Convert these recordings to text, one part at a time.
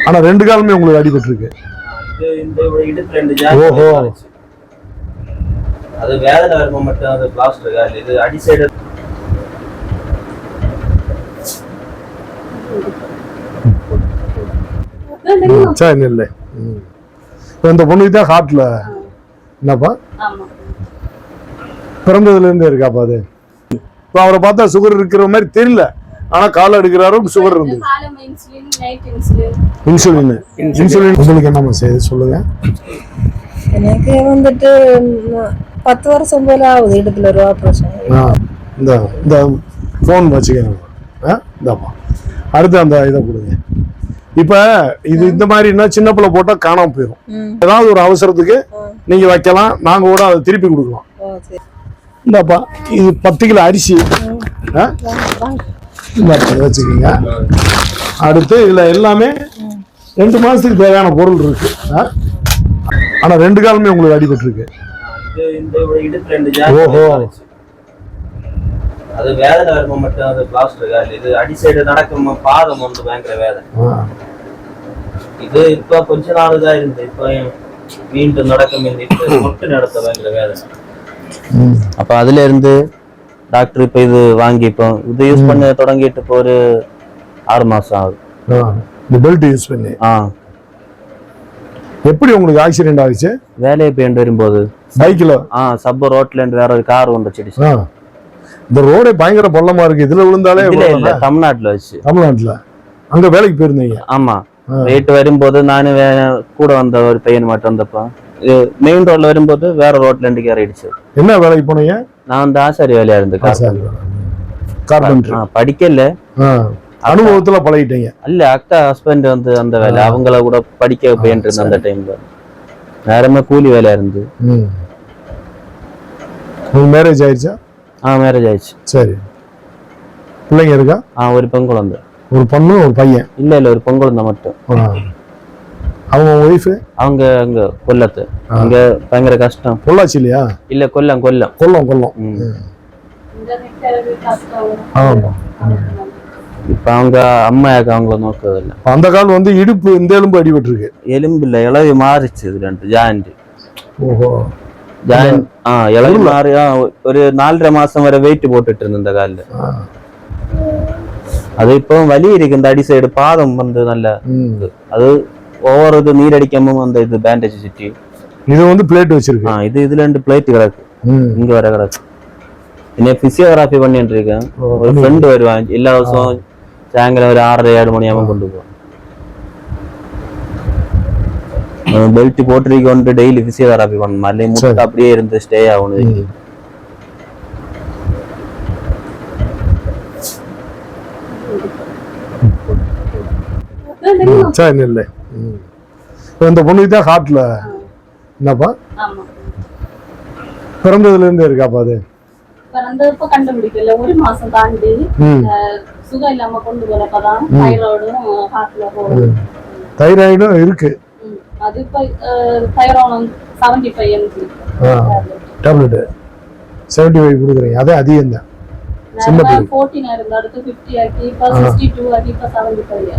ஆனா ரெண்டு காலுமே உங்களுக்கு அடிபட்டு இருக்கு. ஓஹோ, அது வேதனை வருமா மட்டும் அது பிளாஸ்டர் கால். இது அடி சைடு சரி இல்லை. இந்த பொண்ணுக்கு தான் ஹார்ட்ல என்னப்பா பிறந்ததுல இருந்தே இருக்காப்பா அது. இப்போ அவரை பார்த்தா சுகர் இருக்கிற மாதிரி தெரியல, ஆனா கால் எடுக்கிறாரும் சுகர் இருந்தது. இன்சுலின் இன்சுலின் உங்களுக்கு என்னமா செய்யுது சொல்லுங்க. எனக்கு வந்துட்டு 10 வருஷம் போல ஆகுது இடுப்புல ஒரு ஆப்ரேஷன். இந்த இந்த ஃபோன் வச்சுக்கணும். இந்தாப்பா அடுத்து அந்த இதை கொடுங்க. இப்ப இது இந்த மாதிரினா சின்ன பிள்ளை போட்டா காணாம போயிடும். ஏதாவது ஒரு அவசரத்துக்கு நீங்க வைக்கலாம், நாங்க கூட அதை திருப்பி கொடுக்கலாம். இந்தாப்பா இது 10 கிலோ அரிசி வச்சுக்கோங்க. அடுத்து இதுல எல்லாமே 2 மாசத்துக்கு தேவையான பொருள் இருக்கு. ஆனா ரெண்டு காலுமே உங்களுக்கு அடிபட்டு இருக்கு. ஓஹோ, அது வேதனை வருமா மட்டும் அது பிளாஸ்டர் கால். இது அடி சைடு நடக்கும் பாதம் வந்து பயங்கர வேதனை. இது இப்ப கொஞ்ச நாள் தான் இருந்து இப்ப மீண்டும் நடக்கும் கொட்டு நடத்த பயங்கர வேதனை. அப்ப அதுல இருந்து டாக்டர் இப்ப இது வாங்கி இப்போ இது யூஸ் பண்ண தொடங்கிட்டு இப்போ ஒரு 6 மாசம் ஆகுது. இந்த பெல்ட் யூஸ் பண்ணி. எப்படி உங்களுக்கு ஆக்சிடென்ட் ஆச்சு? வேலையை போயிட்டு வரும்போது பைக்ல சப்ப ரோட்ல இருந்து வேற ஒரு கார் வந்துச்சு. இந்த ரோடே பயங்கர பள்ளமா இருக்கு. இதுல விழுந்தாலே தமிழ்நாட்டுல வச்சு. தமிழ்நாட்டுல அங்க வேலைக்கு போயிருந்தீங்க? ஆமா, போயிட்டு வரும்போது நானு கூட வந்த ஒரு பையன் மட்டும் வந்தப்போ மெயின் ரோட்ல வரும்போது வேற ரோட்ல இருந்து கேறிடுச்சு. என்ன வேலைக்கு போனீங்க? நான் வந்து ஆசாரி வேலையா இருந்து படிக்கல, அனுபவத்துல பழகிட்டீங்க. இல்ல அக்கா ஹஸ்பண்ட் வந்து அந்த வேலை அவங்கள கூட படிக்க போயிட்டு இருந்த அந்த டைம்ல நேரமே கூலி வேலையா இருந்து. மேரேஜ் ஆயிடுச்சா? மேரேஜ் ஆயிடுச்சு. சரி, பிள்ளைங்க இருக்கா? ஒரு பெண் குழந்தை. ஒரு பொண்ணு ஒரு பையன்? இல்ல ஒரு பெண் குழந்தை மட்டும். அவங்க ஒய்ஃப் அவங்க அங்க கொல்லத்து. அங்க பயங்கர கஷ்டம். பொள்ளாச்சி இல்லையா? இல்ல கொல்லம். ஆமா. இப்ப அவங்க அம்மாயாக்கு அவங்கள நோக்குறது இல்ல. அந்த கால் வந்து இடுப்பு இந்த எலும்பு அடிபட்டு இருக்கு. எலும்பு இல்ல, இளவி மாறிச்சு. இது 2 ஜாயிண்ட். ஓஹோ, ஜாயிண்ட் இளவி மாறி ஒரு 4.5 மாசம் வரை வெயிட் போட்டுட்டு இருந்த இந்த காலில். அது இப்போ வலி இருக்கு. இந்த அடி சைடு பாதம் வந்து நல்ல அது ஒவ்வொரு இது நீரடிக்காம அந்த இது பேண்டேஜ் சுற்றி இது வந்து பிளேட் வச்சிருக்கு. இதுல 2 பிளேட் கிடக்கு. இங்க வர கிடக்கு. இன்னும் பிசியோதெரபி பண்ணிட்டு இருக்கேன். ஒரு ஃப்ரெண்டு வருவான் எல்லா வருஷம் சாயங்காலம் ஒரு 6:30-7 மணியாம கொண்டு போவான். பெல்ட் போட்டிருக்கோண்டு டெய்லி பிசியோதெரபி பண்ணணும். அல்ல முட்டை அப்படியே இருந்து ஸ்டே ஆகணும். சரி இல்லை. இந்த பொண்ணுக்கு தான் ஹார்ட்ல என்னப்பா பிறந்ததுல இருந்தே இருக்காப்பா அது? பிறந்தப்ப கண்டுபிடிக்கல, ஒரு மாசம் தாண்டி சுகம் இல்லாம கொண்டு வரப்பதான் தைராய்டும் இருக்கு. அது இப்ப தைராய்டு 75 mg டேப்லெட் 75 கொடுக்குறீங்க. அதே அதிகம் தான். 14 இருந்தா அடுத்து 50 ஆக்கி இப்ப 62 ஆக்கி இப்ப 75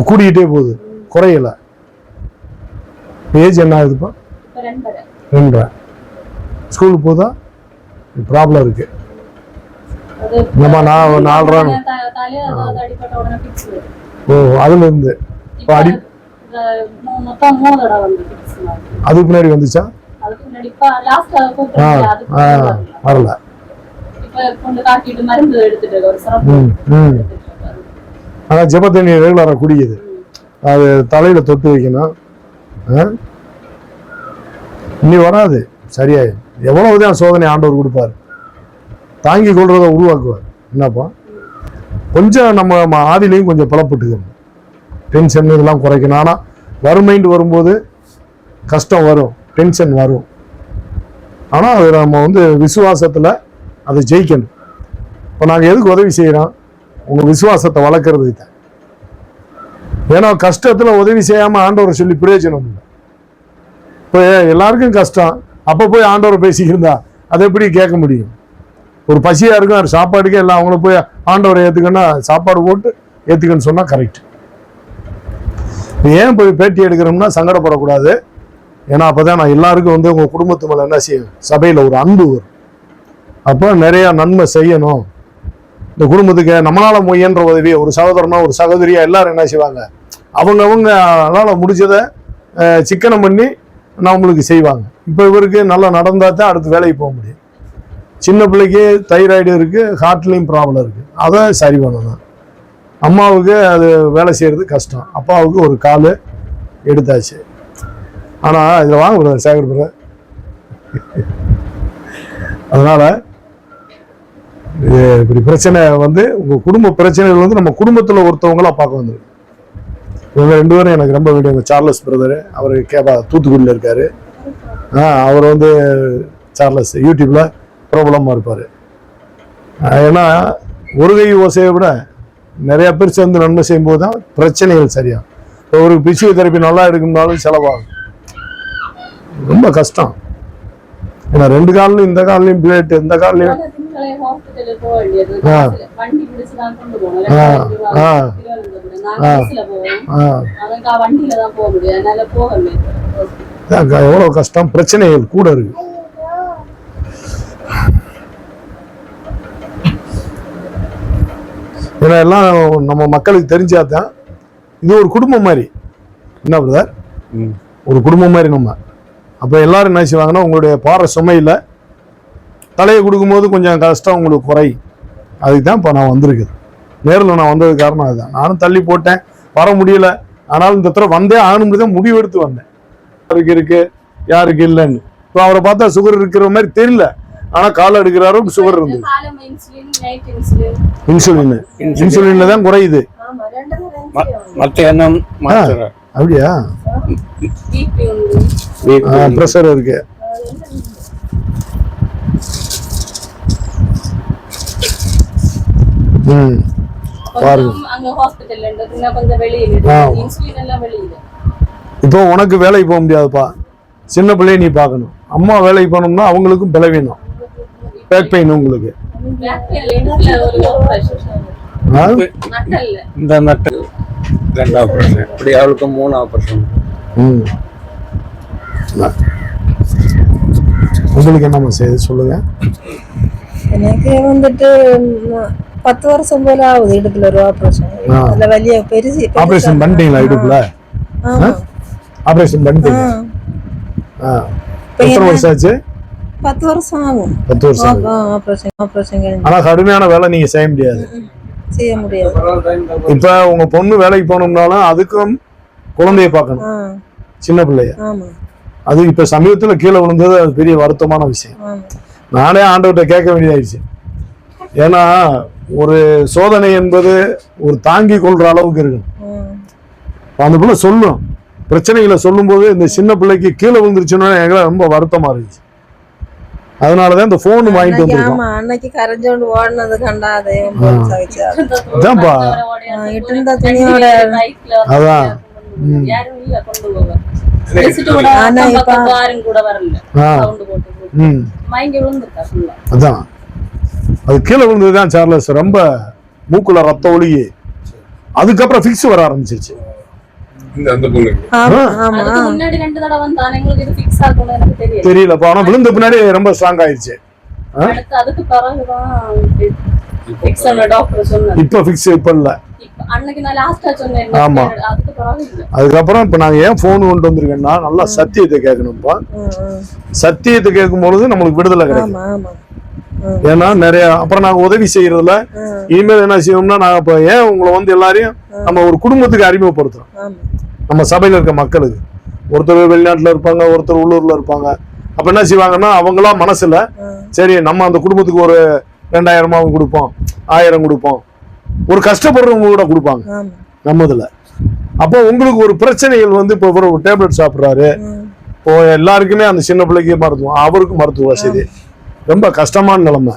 கூடிட்டே போகுது, குறையல. ஏஜ் என்ன ஆகுதுப்பா? 2.5. ஸ்கூலுக்கு போதா ப்ராப்ளம் இருக்கு. நம்ம 4.5. ஓ, அதுல இருந்து அடி அதுக்கு முன்னாடி வந்துச்சா? வரல. ஆனா ஜெப தண்ணி ரெகுலரா குடிக்குது. அது தலையில தொட்டு வைக்கணும். இனி வராது, சரியாயிடும். எவ்வளவுதான் சோதனை ஆண்டவர் கொடுப்பாரு, தாங்கி கொள்றத உருவாக்குவார். என்னப்பா கொஞ்சம் நம்ம ஆதிலையும் கொஞ்சம் புலப்பட்டுக்கணும். டென்ஷன் இதெல்லாம் குறைக்கணும். ஆனா வறுமைண்டு வரும்போது கஷ்டம் வரும், டென்ஷன் வரும். ஆனா அது நம்ம வந்து விசுவாசத்துல அதை ஜெயிக்கணும். இப்போ நாங்கள் எதுக்கு உதவி செய்யறோம்? உங்க விசுவாசத்தை வளர்க்கறதுக்கு தான். ஏன்னா கஷ்டத்துல உதவி செய்யாம ஆண்டவரை சொல்லி பிரயோஜனம் இல்லை. இப்போ எல்லாருக்கும் கஷ்டம், அப்போ போய் ஆண்டவரை பேசிக்கிருந்தா அதை எப்படி கேட்க முடியும்? ஒரு பசியா இருக்கும், சாப்பாடுக்கே எல்லாம் அவங்கள போய் ஆண்டவரை ஏத்துக்கன்னா சாப்பாடு போட்டு ஏத்துக்கன்னு சொன்னா கரெக்ட். ஏன் போய் பேட்டி எடுக்கிறோம்னா சங்கடப்படக்கூடாது. ஏன்னா அப்பதான் நான் எல்லாருக்கும் வந்து உங்க குடும்பத்து மேல என்ன செய்யும், சபையில ஒரு அன்பு வரும். அப்போ நிறைய நன்மை செய்யணும் இந்த குடும்பத்துக்கு. நம்மளால முயன்ற உதவி, ஒரு சகோதரனா ஒரு சகோதரியா எல்லாரும் என்ன செய்வாங்க, அவங்களால முடிஞ்சதை சிக்கனம் பண்ணி நம்மளுக்கு செய்வாங்க. இப்போ இவருக்கு நல்லா நடந்தா தான் அடுத்து வேலைக்கு போக முடியும். சின்ன பிள்ளைக்கு தைராய்டு இருக்கு, ஹார்ட்லையும் ப்ராப்ளம் இருக்கு, அதை சரி பண்ணணும். அம்மாவுக்கு அது வேலை செய்யறது கஷ்டம், அப்பாவுக்கு ஒரு கால் எடுத்தாச்சு. ஆனா இதுல வாங்க பிரதர், சேகர் பிரதர். அதனால இப்படி பிரச்சனை வந்து உங்க குடும்ப பிரச்சனைகள் வந்து நம்ம குடும்பத்துல ஒருத்தவங்களா பார்க்க வந்துருக்கு. இவங்க 2 பேரும் எனக்கு ரொம்ப வேண்டிய சார்லஸ் பிரதர், அவர் தூத்துக்குடியில் இருக்காரு. அவர் வந்து சார்லஸ் யூடியூப்ல பிரபலமா இருப்பாரு. ஏன்னா ஒரு கை ஓசையை விட நிறைய பேர் சேர்ந்து நன்மை செய்யும் போது தான் பிரச்சனைகள் சரியா. ஒரு பிசியோதெரப்பி நல்லா இருக்கும்னாலும் செலவாகும், ரொம்ப கஷ்டம். ஏன்னா 2 கால்லையும், இந்த கால்லையும் பிளேட், இந்த கால்லையும் எவ்வளவு கஷ்டம், பிரச்சனைகள் கூட இருக்கு. ஏன்னா எல்லாம் நம்ம மக்களுக்கு தெரிஞ்சாதான் இது ஒரு குடும்பம் மாதிரி. என்ன பிரதர், ஒரு குடும்பம் மாதிரி நம்ம. அப்போ எல்லாரும் என்ன செய்வாங்கன்னா, உங்களுடைய பாறை சுமையில் தலையை கொடுக்கும்போது கொஞ்சம் கஷ்டம் உங்களுக்கு குறையும். அதுக்கு தான் இப்போ நான் வந்திருக்குது. நேரில் நான் வந்தது காரணம் அதுதான். நானும் தள்ளி போட்டேன், வர முடியல. ஆனாலும் இந்த தடவை வந்தே ஆகணும்னு தான் முடிவெடுத்து வந்தேன். யாருக்கு இருக்கு யாருக்கு இல்லைன்னு. இப்போ அவரை பார்த்தா சுகர் இருக்கிற மாதிரி தெரியல, ஆனால் கால் எடுக்கிறாரோ சுகர் இருந்தது. இன்சுலின்ல தான் குறையுது. அப்படியா, பிரஷர் இருக்கு. இப்போ உனக்கு வேலைக்கு போக முடியாதுப்பா, சின்ன பிள்ளைய நீ பார்க்கணும். அம்மா வேலைக்கு போகணும்னா அவங்களுக்கும் பலவீனம், பேக் பெயின் உங்களுக்கு. இந்த நட்டு 2 ஆபரேஷன், இப்படி அவளுக்கு 3 ஆபரேஷன். உங்களுக்கு என்னமா செய்து சொல்லுங்க. எனக்கு வந்துட்டு 10 வருஷம் போல ஆகுது இடுப்புல ஒரு ஆபரேஷன். அதுல വലിയ பெருசு ஆபரேஷன் பண்ணிட்டீங்களா இடுப்புல? ஆபரேஷன் பண்ணிட்டீங்க. எத்தனை வருஷம் ஆச்சு? 10 வருஷம் ஆகும். 10 வருஷம் ஆபரேஷன். ஆனா கடுமையான வேலை நீங்க செய்ய முடியாது. இப்ப உங்க பொண்ணு வேலைக்கு போகணும்னாலும் அதுக்கும் குழந்தைய பார்க்கணும், சின்ன பிள்ளைய. அது இப்ப சமீபத்துல கீழே விழுந்தது, அது பெரிய வருத்தமான விஷயம். நானே ஆண்டவர்கிட்ட கேட்க வேண்டியதாயிடுச்சு. ஏன்னா ஒரு சோதனை என்பது ஒரு தாங்கி கொள்ற அளவுக்கு இருக்கு. அந்த பிள்ளை சொல்லும், பிரச்சனைகளை சொல்லும் போது இந்த சின்ன பிள்ளைக்கு கீழே விழுந்துருச்சுன்னா எங்களுக்கு ரொம்ப வருத்தமா இருந்துச்சு. அதனாலதான் இந்த போன் வாங்கிட்டு வந்திருக்கோம். அன்னைக்கு கரைஞ்சோண்டு ஓடுனது கண்டா அதான்ப்பா, அதான் அதான் அது கீழே விழுந்ததுதான் சார்லஸ். ரொம்ப மூக்குல ரத்த ஒழுகி அதுக்கப்புறம் ஃபிக்ஸ் வர ஆரம்பிச்சிருச்சு. தெரியல, ஆனா விழுந்த பின்னாடி ரொம்ப ஸ்ட்ராங் ஆயிடுச்சு. இப்ப ஃபிக்ஸ் இப்ப இல்ல. ஆமா, அதுக்கப்புறம் இப்ப நாங்க ஏன் போன் கொண்டு வந்திருக்கேன்னா, நல்லா சத்தியத்தை கேட்கணும்ப்பா. சத்தியத்தை கேட்கும் பொழுது நம்மளுக்கு விடுதலை கிடைக்கும். ஏன்னா நிறைய அப்புறம் நாங்க உதவி செய்யறதுல இனிமேல் என்ன செய்வோம்னா, நாங்க இப்ப ஏன் உங்களை வந்து எல்லாரையும் நம்ம ஒரு குடும்பத்துக்கு அறிமுகப்படுத்துறோம். நம்ம சபையில இருக்க மக்களுக்கு ஒருத்தர் வெளிநாட்டுல இருப்பாங்க, ஒருத்தர் உள்ளூர்ல இருப்பாங்க. அப்ப என்ன செய்வாங்கன்னா, அவங்களா மனசுல சரி நம்ம அந்த குடும்பத்துக்கு ஒரு 2000 கொடுப்போம், 1000 கொடுப்போம், ஒரு கஷ்டப்படுறவங்க கூட கொடுப்பாங்க நம்ம இதுல. அப்போ உங்களுக்கு ஒரு பிரச்சனைகள் வந்து இப்போ ஒரு டேப்லெட் சாப்பிட்றாரு, இப்போ எல்லாருக்குமே அந்த சின்ன பிள்ளைக்கு மருத்துவம், அவருக்கும் மருத்துவ வசதி, ரொம்ப கஷ்டமான நிலைமை.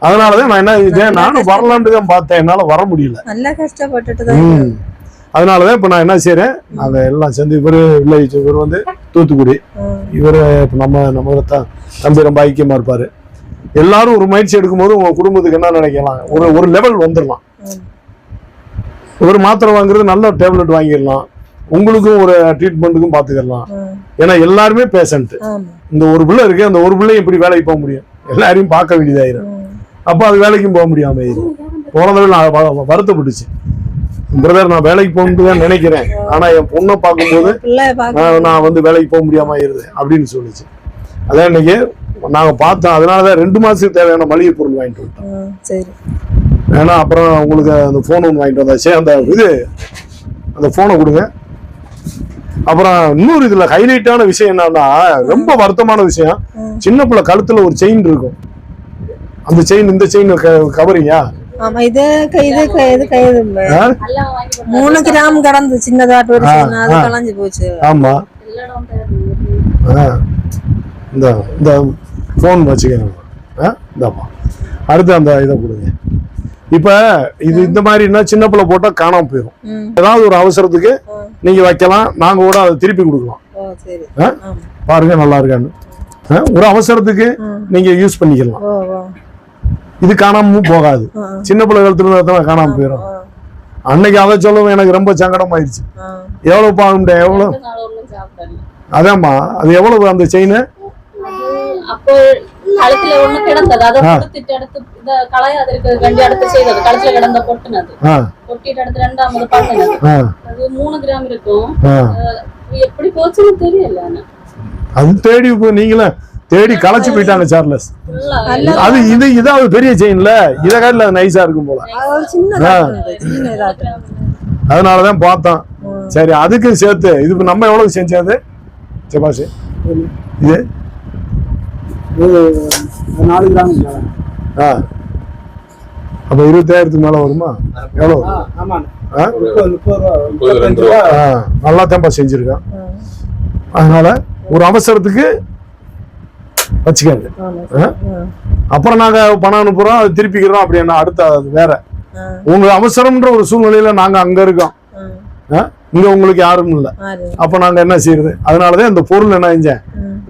அதனாலதான் நான் என்ன செஞ்சேன், நானும் வரலான்னு தான் பார்த்தேன், என்னால வர முடியல, நல்லா கஷ்டப்பட்டுட்டு. அதனாலதான் இப்ப நான் என்ன செய்யறேன், நாங்க எல்லாம் சேர்ந்து, இவர் வந்து தூத்துக்குடி, இவரு நம்ம தம்பி ரொம்ப ஐக்கியமா இருப்பாரு. எல்லாரும் ஒரு முயற்சி எடுக்கும் போது உங்க குடும்பத்துக்கு என்ன நினைக்கலாம், ஒரு லெவல் வந்துடலாம். ஒரு மாத்திரை வாங்குறது நல்ல டேப்லெட் வாங்கிடலாம், உங்களுக்கும் ஒரு ட்ரீட்மெண்ட்டுக்கும் பாத்துக்கலாம். ஏன்னா எல்லாருமே பேஷண்ட். ஆமா இந்த ஒரு பிள்ளை இருக்கு, அந்த ஒரு பிள்ளையும் இப்படி வேலைக்கு போக முடியும்? எல்லாரையும் பார்க்க வேண்டியதாயிரும். அப்ப அது வேலைக்கும் போக முடியாம ஆயிரும். போன தடவை நான் வருத்தப்பட்டுச்சு, பிரதர் நான் வேலைக்கு போகணும்னு தான் நினைக்கிறேன், ஆனா என் பொண்ணை பார்க்கும்போது நான் வந்து வேலைக்கு போக முடியாம ஆயிருது அப்படின்னு சொல்லிச்சு. அதான் இன்னைக்கு நாங்க பார்த்தோம். அதனாலதான் 2 மாசத்துக்கு தேவையான மளிகை பொருள் வாங்கிட்டு வந்தோம். சரி. ஏன்னா அப்புறம் உங்களுக்கு அந்த போன் ஒன்று வாங்கிட்டு வந்தாச்சு. அந்த போனை கொடுங்க. அப்புறம் இன்னொரு இதுல ஹைலைட்டான விஷயம் என்னன்னா, ரொம்ப வருத்தமான விஷயம், சின்ன பிள்ளை கழுத்துல ஒரு செயின் இருக்கும். அந்த செயின் இந்த செயின் கவரிங்கா? ஆமா இது 3 கிராம் கடந்து சின்னதாட்டு ஒரு செயின், அது கலஞ்சு போச்சு. ஆமா இந்த இந்த போன் வச்சுக்கோங்க. இந்தாப்பா அடுத்து அந்த இதை கொடுங்க. இப்ப இது இந்த மாதிரினா சின்ன பிள்ளை போட்டா காணாம போயிடும். ஏதாவது ஒரு அவசரத்துக்கு நீங்க வைக்கலாம், நாங்க கூட அதை திருப்பி கொடுக்கலாம். பாருங்க நல்லா இருக்கான்னு. ஒரு அவசரத்துக்கு நீங்க யூஸ் பண்ணிக்கலாம். இது காணாம போகாது. சின்ன பிள்ளை கழுத்துல காணாம போயிடும். அன்னைக்கு அதை சொல்லவும் எனக்கு ரொம்ப சங்கடம் ஆயிடுச்சு. எவ்வளவு பாருங்க, எவ்வளவு அதான்மா, அது எவ்வளவு அந்த செயின்? அப்போ கழுத்துல ஒண்ணு கிடந்தது, அதை கொடுத்துட்டு எடுத்து இந்த களையாதற்கு வேண்டி அடுத்து செய்தது. கழுத்துல கிடந்த பொட்டுனது, பொட்டிட்டு அடுத்து 2ஆவது பண்ணுனது. அது 3 கிராம் இருக்கும். எப்படி போச்சுன்னு தெரியல. அது தேடி நீங்களே தேடி களைச்சு போயிட்டாங்க சார்லஸ். அது இதாவது பெரிய செயின்ல இதை காட்டில நைஸா இருக்கும் போல. அதனாலதான் பார்த்தோம். சரி, அதுக்கு சேர்த்து இது நம்ம எவ்வளவு செஞ்சது செபாசி? இது 4 கிராம். அப்ப 20,000க்கு மேல வருமா? எவ்வளவு? நல்லா தான்ப்பா செஞ்சிருக்கான். அதனால ஒரு அவசரத்துக்கு வச்சுக்காது. அப்புறம் நாங்க பணம் அனுப்புறோம், அது திருப்பிக்கிறோம். அப்படின்னா அடுத்த வேற உங்க அவசரம்ன்ற ஒரு சூழ்நிலையில நாங்க அங்க இருக்கோம், இங்க உங்களுக்கு யாரும் இல்ல. அப்ப நாங்க என்ன செய்யறது? அதனாலதான் இந்த பொருள் என்ன செஞ்சேன்,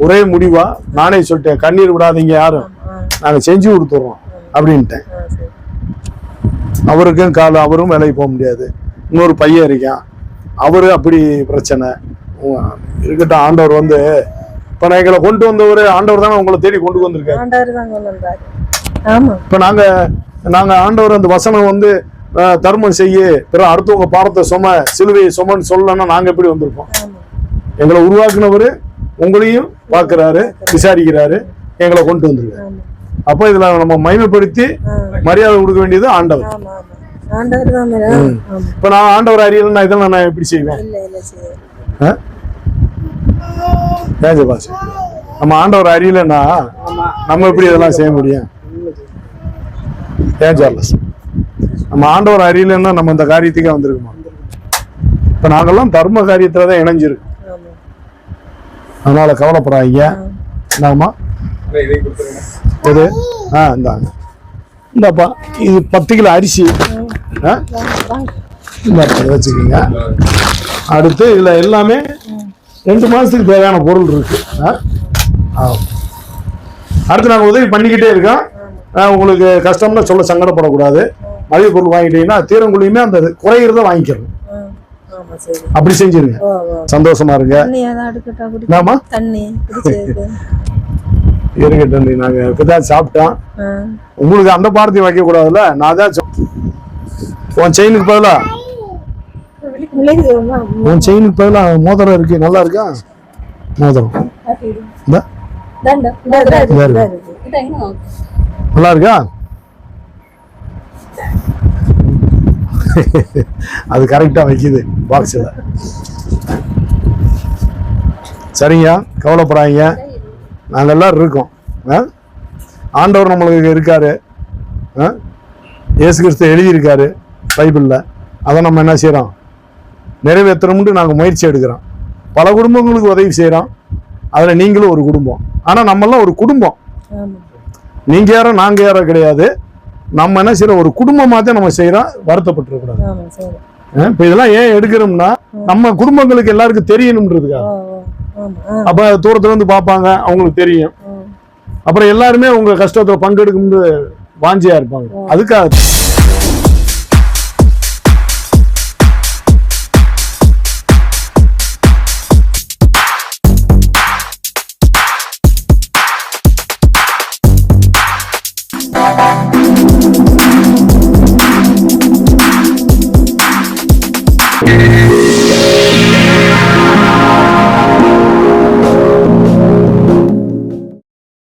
ஒரே முடிவா நானே சொல்லிட்டேன், கண்ணீர் விடாதீங்க யாரும், நாங்க செஞ்சு கொடுத்துறோம் அப்படின்ட்டேன். அவருக்கும் அவரும் வேலைக்கு போக முடியாது. இன்னொரு பையன் இருக்கான், அவரு அப்படி பிரச்சனை இருக்கட்டும். ஆண்டவர் வந்து இப்ப நான் எங்களை கொண்டு வந்தவர் ஆண்டவர் தானே உங்களை தேடி கொண்டு வந்திருக்காரு. இப்ப நாங்க ஆண்டவர் அந்த வசனம் வந்து தர்மம் செய்ய பிறகு அடுத்தவங்க பாரத்தை சும சிலுவையை சுமன்னு சொல்லணும்னா நாங்க எப்படி வந்திருப்போம்? எங்களை உருவாக்குனவரு உங்களையும் பார்க்கிறாரு, விசாரிக்கிறாரு, எங்களை கொண்டு வந்திருக்காரு. அப்ப இதுல நம்ம மகிமைப்படுத்தி மரியாதை கொடுக்க வேண்டியது ஆண்டவர். இப்ப நான் ஆண்டவர் அறியலன்னா இதெல்லாம் நான் எப்படி செய்வேன்? நம்ம ஆண்டவர் அறியலன்னா நம்ம எப்படி இதெல்லாம் செய்ய முடியும்? ஏன் சார்லஸ், நம்ம ஆண்டவர் அறியலன்னா நம்ம இந்த காரியத்துக்கே வந்திருக்குமா? இப்ப நாங்கெல்லாம் தர்ம காரியத்துலதான் இணைஞ்சிருக்கு. அதனால கவலைப்படாதீங்க. நாமா இது இந்தாங்க, இந்தாப்பா இது 10 கிலோ அரிசி வச்சுக்கோங்க. அடுத்து இதுல எல்லாமே 2 மாசத்துக்கு தேவையான பொருள் இருக்கு. அடுத்து நாங்க உதவி பண்ணிக்கிட்டே இருக்கோம். உங்களுக்கு கஷ்டம்னு சொல்ல சங்கடப்படக்கூடாது. மளிகை பொருள் வாங்கிட்டீங்கன்னா தீரங்குழியுமே அந்த குறைகிறத வாங்கிக்கிறோம். அப்படி செஞ்சிருங்க, சந்தோஷமா இருங்க. இருக்கட்டும், நாங்க இப்பதான் சாப்பிட்டோம். உங்களுக்கு அந்த பாரத்தையும் வைக்க கூடாதுல்ல. நான் தான் உன் செயினுக்கு பதிலா மோதிரம் இருக்கு. நல்லா இருக்கா மோதிரம்? நல்லா இருக்கா? அது கரெக்டா வைக்குது பாக்ஸ்ல. சரிங்க, கவலைப்படாதீங்க, நாங்க எல்லாரும் இருக்கோம். ஆண்டவர் நம்மளுக்கு இருக்காரு, இயேசு கிறிஸ்து எழுதியிருக்காரு பைபிள்ல. அதை நம்ம என்ன செய்யறோம்? நிறைவேற்றணும்னு நாங்க முயற்சி எடுக்கிறோம். பல குடும்பங்களுக்கு உதவி செய்யறோம். அதுல நீங்களும் ஒரு குடும்பம். ஆனா நம்மெல்லாம் ஒரு குடும்பம். நீங்க யாரோ நாங்க யாரோ கிடையாது. நம்ம என்ன செய்யறோம்? ஒரு குடும்பமா தான் நம்ம செய்யறோம். வருத்தப்பட்டு கூடாது. இப்ப இதெல்லாம் ஏன் எடுக்கிறோம்னா நம்ம குடும்பங்களுக்கு எல்லாருக்கும் தெரியணும்ன்றதுக்காக. அப்ப தூரத்துல இருந்து பார்ப்பாங்க, அவங்களுக்கு தெரியும். அப்புறம் எல்லாருமே உங்க கஷ்டத்துல பங்கெடுக்கும்னு வாஞ்சியா இருப்பாங்க. அதுக்காக